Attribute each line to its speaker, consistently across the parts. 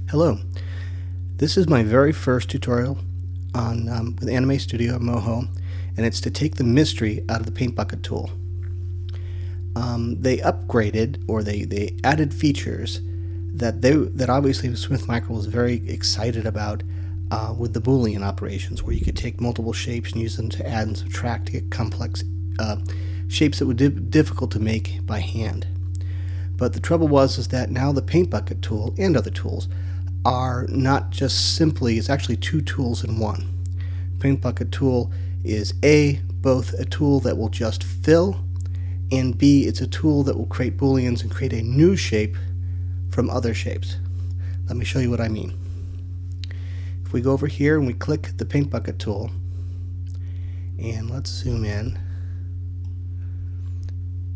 Speaker 1: Hello, this is my very first tutorial on with Anime Studio Moho, and it's to take the mystery out of the PaintBucket tool. They upgraded, or they added features that obviously Smith Micro was very excited about with the Boolean operations, where you could take multiple shapes and use them to add and subtract to get complex shapes that would be difficult to make by hand. But the trouble is that now the PaintBucket tool and other tools are not just simply, it's actually two tools in one. PaintBucket tool is both a tool that will just fill, and B, it's a tool that will create booleans and create a new shape from other shapes. Let me show you what I mean. If we go over here and we click the PaintBucket tool, and let's zoom in,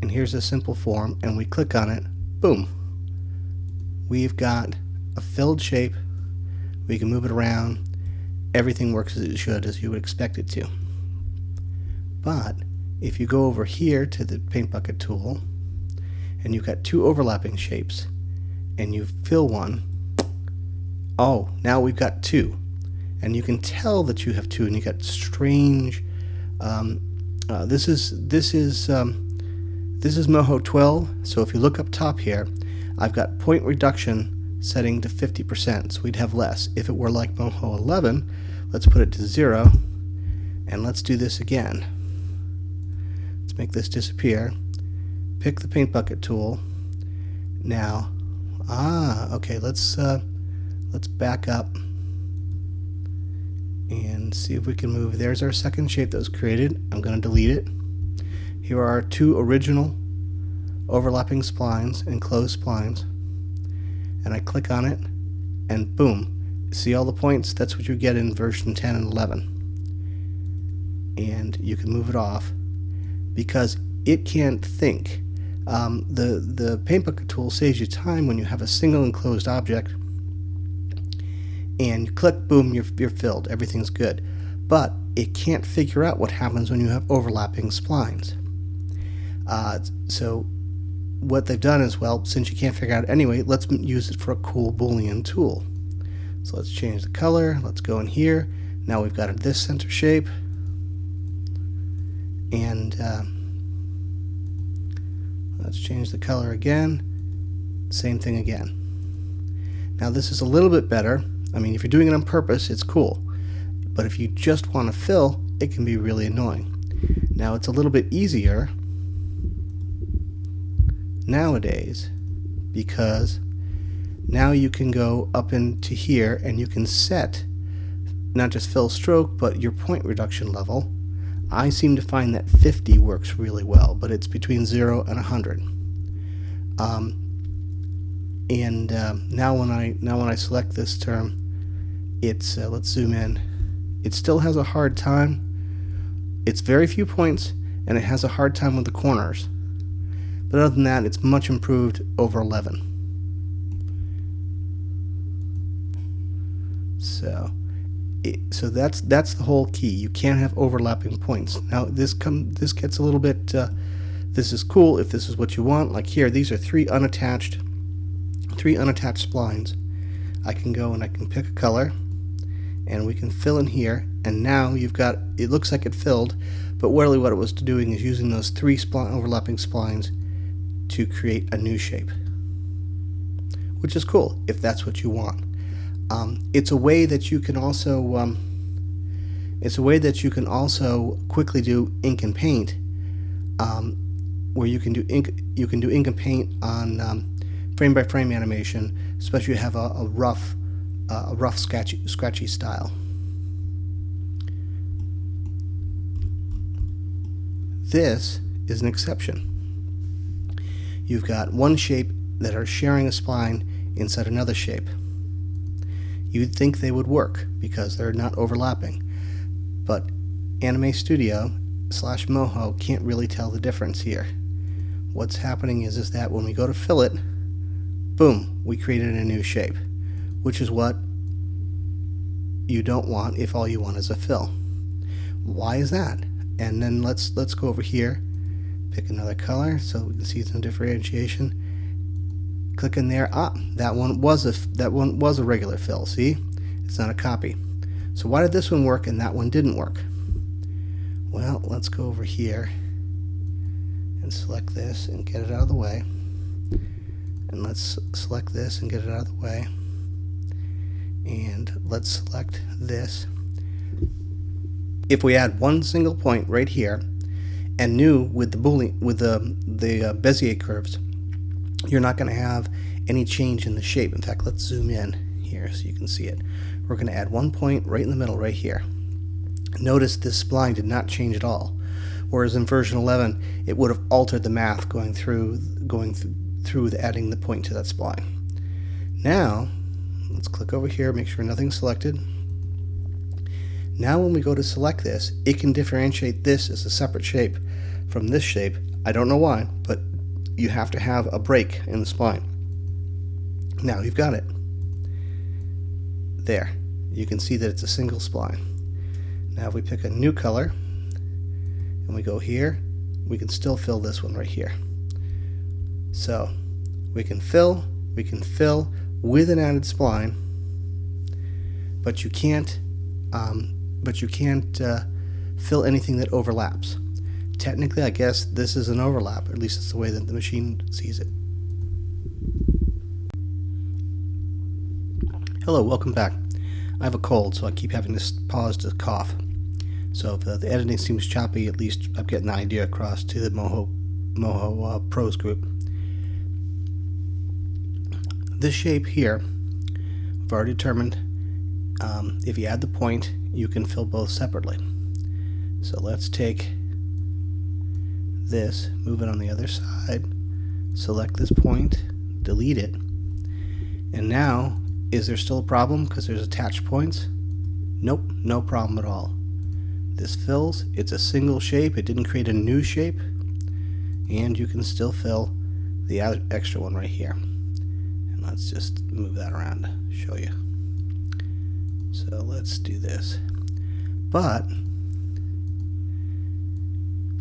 Speaker 1: and here's a simple form, and we click on it, boom, we've got a filled shape. We can move it around. Everything works as it should, as you would expect it to. But if you go over here to the PaintBucket tool and you've got two overlapping shapes and you fill one, oh, now we've got two, and you can tell that you have two, and you got strange. This is Moho 12. So if you look up top here, I've got point reduction setting to 50%, so we'd have less. If it were like Moho 11, let's put it to 0, and let's do this again. Let's make this disappear. Pick the PaintBucket tool. Now, okay, let's back up and see if we can move. There's our second shape that was created. I'm going to delete it. Here are our two original overlapping splines and closed splines. And I click on it, and boom, see all the points? That's what you get in version 10 and 11. And you can move it off because it can't think. The PaintBucket tool saves you time when you have a single enclosed object, and you click, boom, you're filled, everything's good. But it can't figure out what happens when you have overlapping splines. So what they've done is, well, since you can't figure out anyway, let's use it for a cool Boolean tool. So let's change the color. Let's go in here. Now we've got this center shape, and let's change the color again. Same thing again. Now this is a little bit better. I mean, if you're doing it on purpose, it's cool. But if you just want to fill, it can be really annoying. Now it's a little bit easier nowadays, because now you can go up into here and you can set not just fill stroke, but your point reduction level. I seem to find that 50 works really well, but it's between 0 and 100. Now when I select this term, it's let's zoom in. It still has a hard time. It's very few points, and it has a hard time with the corners. But other than that, it's much improved over 11. So that's the whole key. You can't have overlapping points. Now this gets a little bit. This is cool if this is what you want. Like here, these are three unattached splines. I can go and I can pick a color, and we can fill in here. And now you've got. It looks like it filled, but really what it was doing is using those three overlapping splines to create a new shape, which is cool if that's what you want. It's a way that you can also quickly do ink and paint, where you can do ink and paint on frame by frame animation, especially if you have a rough scratchy style. This is an exception. You've got one shape that are sharing a spline inside another shape. You'd think they would work because they're not overlapping, but Anime Studio / Moho can't really tell the difference here. What's happening is that when we go to fill it, boom, we created a new shape, which is what you don't want if all you want is a fill. Why is that? And then let's go over here, pick another color so we can see some differentiation. click in there. That one was a regular fill. See, it's not a copy. So why did this one work and that one didn't work? Well, let's go over here and select this and get it out of the way. And let's select this and get it out of the way. And let's select this. If we add one single point right here and knew with the Bezier curves, you're not going to have any change in the shape. In fact, let's zoom in here so you can see it. We're going to add one point right in the middle right here. Notice this spline did not change at all, whereas in version 11 it would have altered the math going through adding the point to that spline. Now let's click over here, make sure nothing's selected. Now when we go to select this, it can differentiate this as a separate shape from this shape. I don't know why, but you have to have a break in the spline. Now you've got it. There. You can see that it's a single spline. Now if we pick a new color and we go here, we can still fill this one right here. So we can fill with an added spline, but you can't fill anything that overlaps. Technically, I guess this is an overlap, or at least it's the way that the machine sees it. Hello, welcome back. I have a cold, so I keep having to pause to cough. So if the editing seems choppy, at least I'm getting the idea across to the Moho Pros group. This shape here, I've already determined if you add the point, you can fill both separately. So let's take this, move it on the other side, select this point, delete it, and now, is there still a problem because there's attached points? Nope, no problem at all. This fills, it's a single shape, it didn't create a new shape, and you can still fill the extra one right here. And let's just move that around to show you. So let's do this. But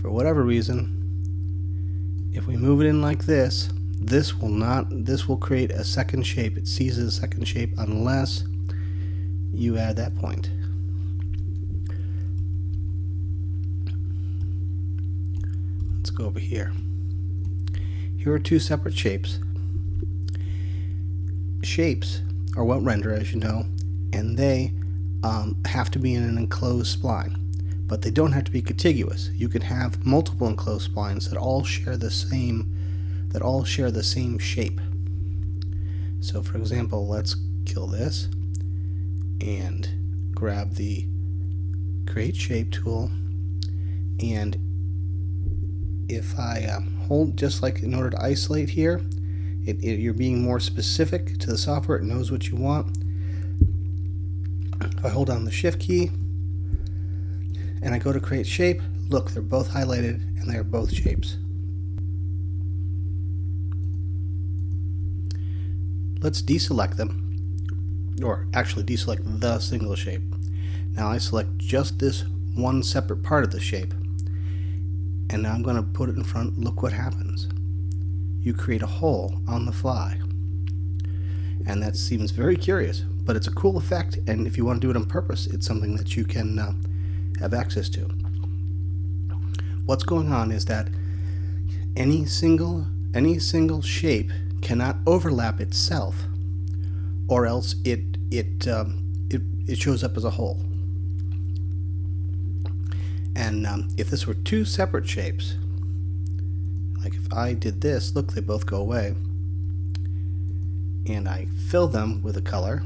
Speaker 1: for whatever reason, if we move it in like this, this will create a second shape. It sees a second shape unless you add that point. Let's go over here. Here are two separate shapes. Shapes are what render, as you know, and they have to be in an enclosed spline, but they don't have to be contiguous. You can have multiple enclosed splines that all share the same shape. So for example, let's kill this and grab the create shape tool, and if I hold, just like in order to isolate here, you're being more specific to the software. It knows what you want. If I hold down the shift key and I go to create shape, look, they're both highlighted and they're both shapes. Let's deselect them, or actually deselect the single shape. Now I select just this one separate part of the shape, and now I'm going to put it in front. Look what happens. You create a hole on the fly, and that seems very curious, but it's a cool effect, and if you want to do it on purpose, it's something that you can have access to. What's going on is that any single shape cannot overlap itself, or else it shows up as a hole. And if this were two separate shapes, like if I did this, look, they both go away, and I fill them with a color.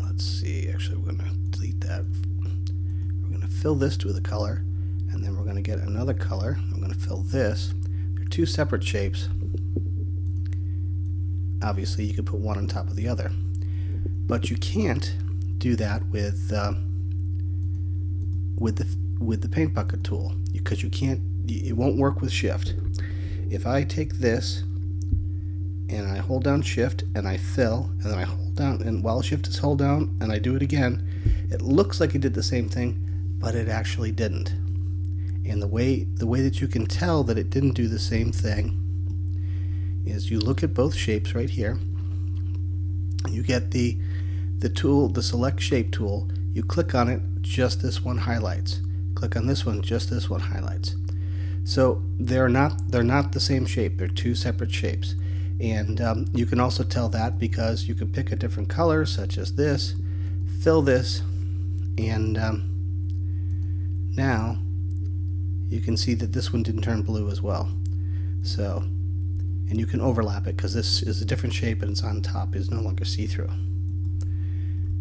Speaker 1: Let's see, actually we're going to delete that. We're going to fill this with a color, and then we're going to get another color. I'm going to fill this. They're two separate shapes. Obviously you could put one on top of the other, but you can't do that with the PaintBucket tool, because it won't work with shift. If I take this and I hold down shift and I fill, and then I hold down, and while shift is held down and I do it again, it looks like it did the same thing, but it actually didn't. And the way that you can tell that it didn't do the same thing is you look at both shapes right here. You get the tool, the select shape tool. You click on it, just this one highlights. Click on this one, just this one highlights. So they're not the same shape. They're two separate shapes. And you can also tell that because you can pick a different color, such as this, fill this, and now you can see that this one didn't turn blue as well. So, and you can overlap it because this is a different shape and it's on top, is no longer see-through.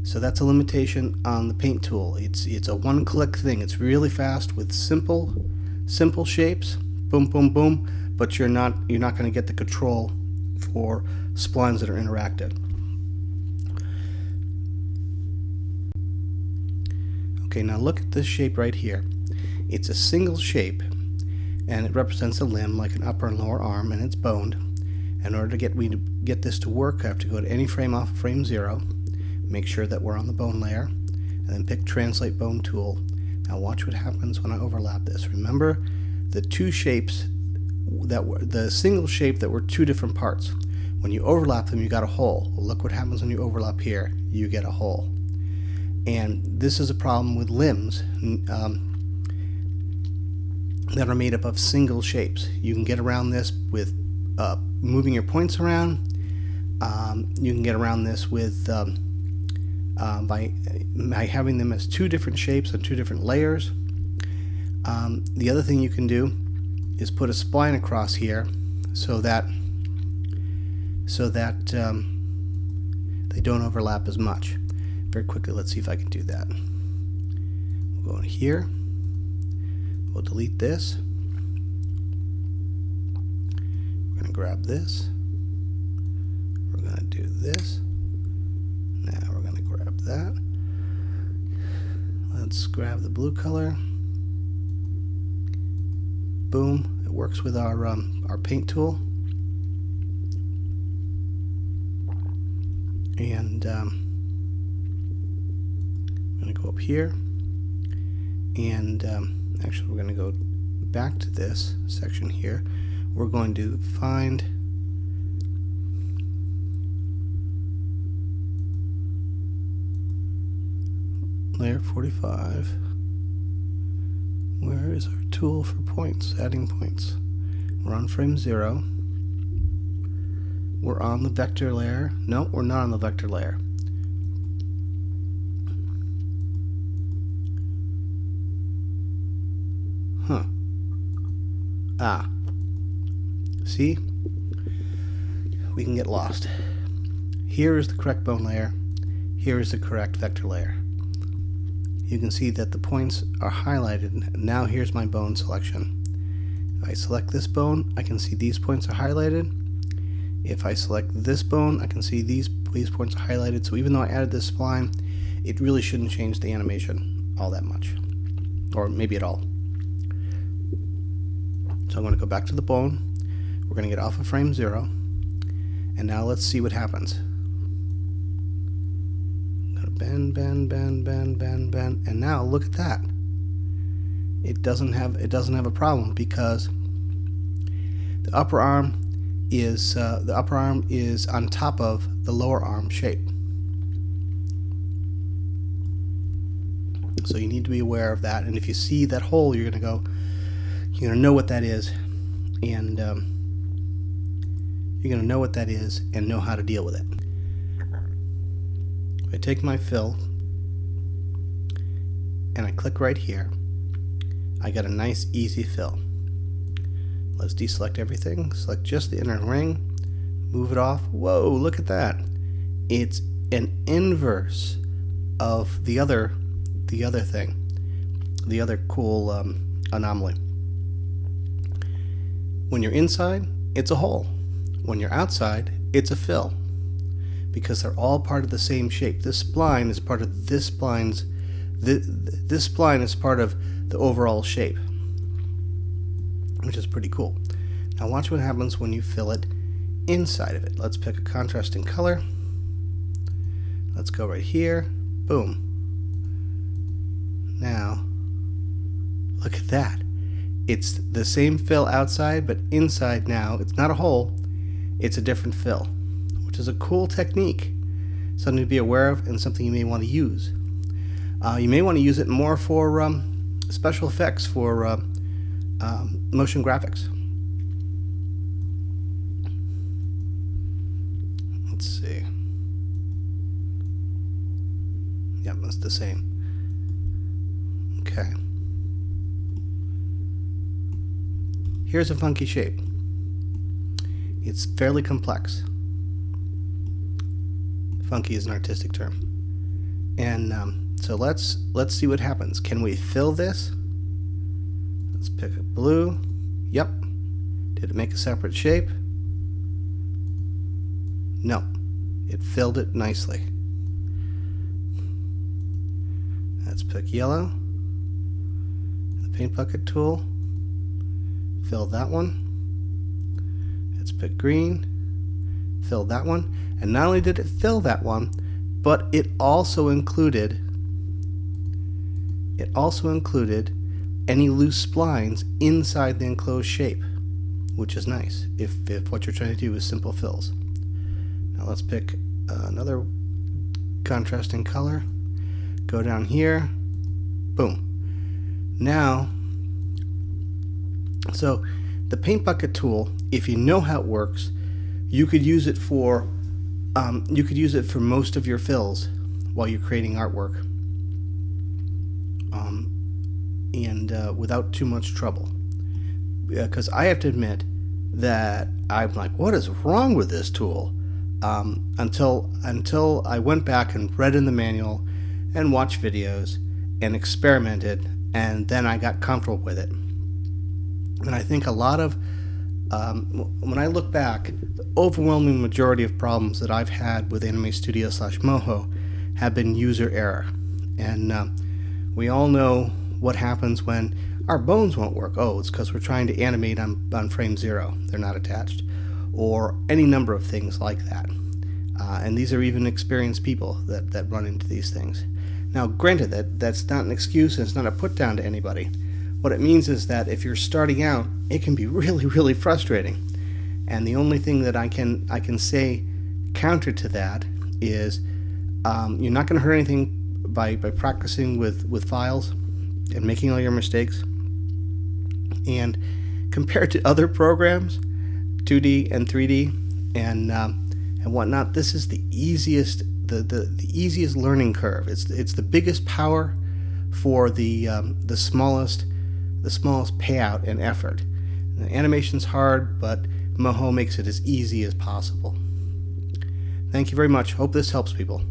Speaker 1: So that's a limitation on the paint tool. It's a one-click thing. It's really fast with simple shapes, boom, boom, boom. But you're not going to get the control for splines that are interacted. Okay, now look at this shape right here. It's a single shape, and it represents a limb like an upper and lower arm, and it's boned. In order to get this to work, I have to go to any frame off of frame 0, make sure that we're on the bone layer, and then pick Translate Bone Tool. Now watch what happens when I overlap this. Remember the two shapes that were the single shape that were two different parts. When you overlap them, you got a hole. Well, look what happens when you overlap here. You get a hole. And this is a problem with limbs that are made up of single shapes. You can get around this with moving your points around. You can get around this with by having them as two different shapes and two different layers. The other thing you can do is put a spline across here so that they don't overlap as much. Very quickly, let's see if I can do that. We'll go in here. We'll delete this. We're going to grab this. We're going to do this. Now we're going to grab that. Let's grab the blue color. Boom. It works with our paint tool. And I'm going to go up here. And actually, we're going to go back to this section here. We're going to find layer 45. Where is our tool for points? Adding points. We're on frame 0. We're on the vector layer. No, we're not on the vector layer. Huh. Ah. See? We can get lost. Here is the correct bone layer. Here is the correct vector layer. You can see that the points are highlighted. Now here's my bone selection. If I select this bone, I can see these points are highlighted. If I select this bone, I can see these points are highlighted. So even though I added this spline, it really shouldn't change the animation all that much, or maybe at all. So I'm going to go back to the bone. We're going to get off of frame 0. And now let's see what happens. I'm going to bend, bend, bend, bend, bend, bend. And now look at that. It doesn't have a problem because the upper arm is on top of the lower arm shape. So you need to be aware of that. And if you see that hole, you're going to know what that is, and you're going to know what that is and know how to deal with it. If I take my fill and I click right here, I got a nice easy fill. Let's deselect everything, select just the inner ring, move it off. Whoa, look at that. It's an inverse of the other thing, the other cool anomaly. When you're inside, it's a hole. When you're outside, it's a fill, because they're all part of the same shape. This spline is part of this spline's. This spline is part of the overall shape, which is pretty cool. Now watch what happens when you fill it inside of it. Let's pick a contrasting color. Let's go right here. Boom. Now, look at that. It's the same fill outside, but inside now, it's not a hole, it's a different fill, which is a cool technique. Something to be aware of and something you may want to use. You may want to use it more for special effects, for motion graphics. Let's see. Yep, that's the same. Okay. Here's a funky shape. It's fairly complex. Funky is an artistic term. And so let's see what happens. Can we fill this? Let's pick a blue. Yep. Did it make a separate shape? No. It filled it nicely. Let's pick yellow. The paint bucket tool. Fill that one. Let's pick green. Fill that one. And not only did it fill that one, but it also included any loose splines inside the enclosed shape, which is nice if what you're trying to do is simple fills. Now let's pick another contrasting color. Go down here. Boom. Now, so the paint bucket tool, if you know how it works, you could use it for most of your fills while you're creating artwork, and without too much trouble. Because I have to admit that I'm like, what is wrong with this tool? Until I went back and read in the manual and watched videos and experimented, and then I got comfortable with it. And I think a lot of when I look back, the overwhelming majority of problems that I've had with Anime Studio / Moho have been user error. And we all know what happens when our bones won't work. Oh, it's because we're trying to animate on frame 0. They're not attached. Or any number of things like that. And these are even experienced people that run into these things. Now, granted, that's not an excuse and it's not a put down to anybody. What it means is that if you're starting out, it can be really, really frustrating. And the only thing that I can say counter to that is you're not going to hurt anything by practicing with files and making all your mistakes. And compared to other programs, 2D and 3D and whatnot, this is the easiest easiest learning curve. It's the biggest power for the smallest payout and effort. The animation's hard, but Moho makes it as easy as possible. Thank you very much. Hope this helps people.